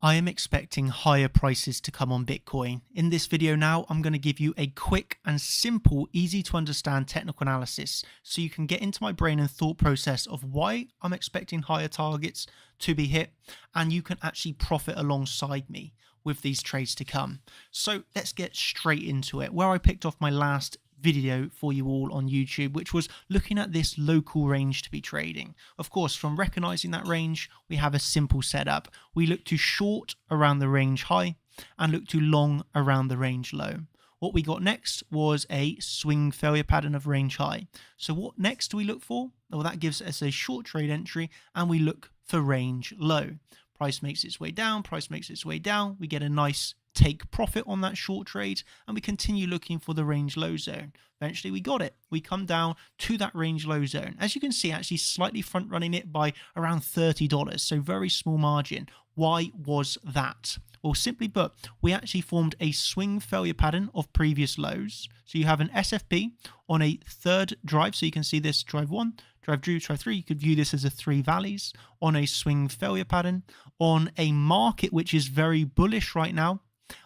I am expecting higher prices to come on Bitcoin. In this video now, I'm going to give you a quick and simple, easy to understand technical analysis so you can get into my brain and thought process of why I'm expecting higher targets to be hit, and you can actually profit alongside me with these trades to come. So let's get straight into it. Where I picked off my last video for you all on YouTube, which was looking at this local range to be trading. Of course, from recognizing that range, we have a simple setup. We look to short around the range high and look to long around the range low. What we got next was a swing failure pattern of range high. So what next do we look for? Well, that gives us a short trade entry, and we look for range low. Price makes its way down, price makes its way down. We get a nice take profit on that short trade, and we continue looking for the range low zone. Eventually we got it. We come down to that range low zone. As you can see, actually slightly front running it by around $30, so very small margin. Why was that? Well, simply put, we actually formed a swing failure pattern of previous lows. So you have an SFP on a third drive. So you can see this drive 1, drive 2, drive 3. You could view this as a 3 valleys on a swing failure pattern on a market which is very bullish right now,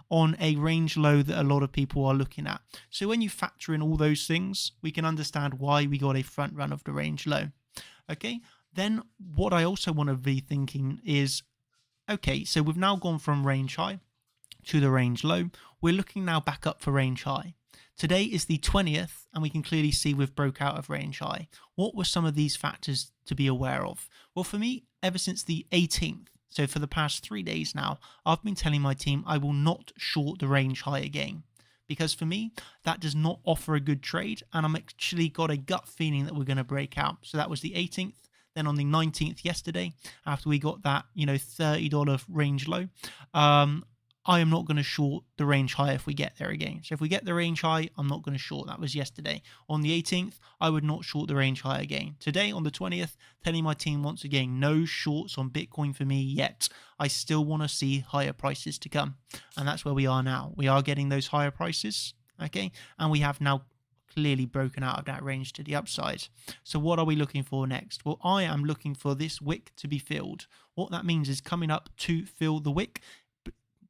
on a range low that a lot of people are looking at. So when you factor in all those things, we can understand why we got a front run of the range low. Okay, then what I also want to be thinking is, okay, so we've now gone from range high to the range low. We're looking now back up for range high. Today is the 20th, and we can clearly see we've broke out of range high. What were some of these factors to be aware of? Well, for me, ever since the 18th, so for the past 3 days now, I've been telling my team I will not short the range high again. Because for me, that does not offer a good trade, and I'm actually got a gut feeling that we're going to break out. So that was the 18th. Then on the 19th yesterday, after we got that, $30 range low, I am not going to short the range high if we get there again. So if we get the range high, I'm not going to short. That was yesterday. On the 18th, I would not short the range high again. Today, on the 20th, telling my team once again, no shorts on Bitcoin for me yet. I still want to see higher prices to come. And that's where we are now. We are getting those higher prices, okay? And we have now clearly broken out of that range to the upside. So what are we looking for next? Well, I am looking for this wick to be filled. What that means is coming up to fill the wick,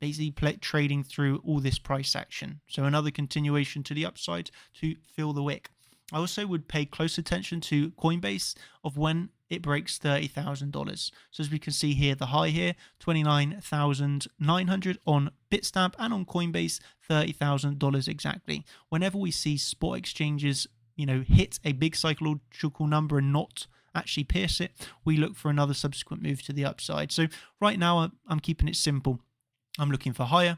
basically trading through all this price action. So another continuation to the upside to fill the wick. I also would pay close attention to Coinbase of when it breaks $30,000. So as we can see here, the high here, 29,900 on Bitstamp, and on Coinbase, $30,000 exactly. Whenever we see spot exchanges, hit a big psychological number and not actually pierce it, we look for another subsequent move to the upside. So right now, I'm keeping it simple. I'm looking for higher.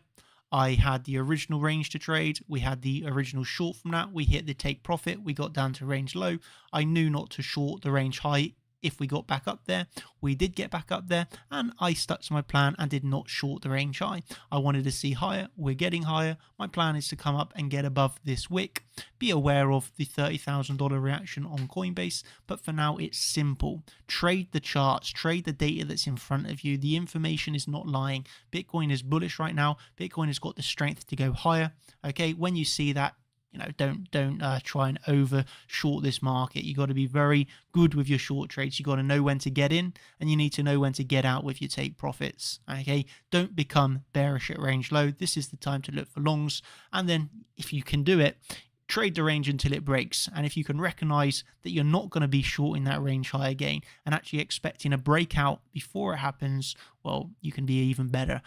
I had the original range to trade. We had the original short from that. We hit the take profit. We got down to range low. I knew not to short the range high if we got back up there. We did get back up there, and I stuck to my plan and did not short the range high. I wanted to see higher. We're getting higher. My plan is to come up and get above this wick. Be aware of the $30,000 reaction on Coinbase, but for now it's simple. Trade the charts, trade the data that's in front of you. The information is not lying. Bitcoin is bullish right now. Bitcoin has got the strength to go higher. Okay, when you see that, don't try and over short this market. You got to be very good with your short trades. You got to know when to get in, and you need to know when to get out with your take profits. Okay, don't become bearish at range low. This is the time to look for longs, and then if you can do it, trade the range until it breaks. And if you can recognize that you're not going to be shorting that range high again and actually expecting a breakout before it happens, well, you can be even better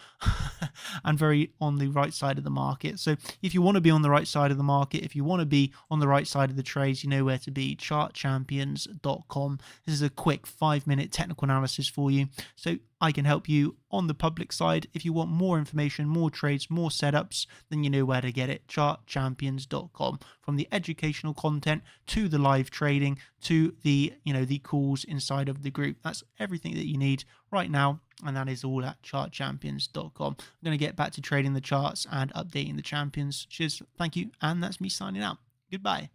and very on the right side of the market. So if you want to be on the right side of the market, if you want to be on the right side of the trades, you know where to be. chartchampions.com. This is a quick 5-minute technical analysis for you, so I can help you on the public side. If you want more information, more trades, more setups, then you know where to get it. chartchampions.com. From the educational content to the live trading to the the calls inside of the group. That's everything that you need right now, and that is all at chartchampions.com. I'm going to get back to trading the charts and updating the champions. Cheers, thank you, and that's me signing out. Goodbye.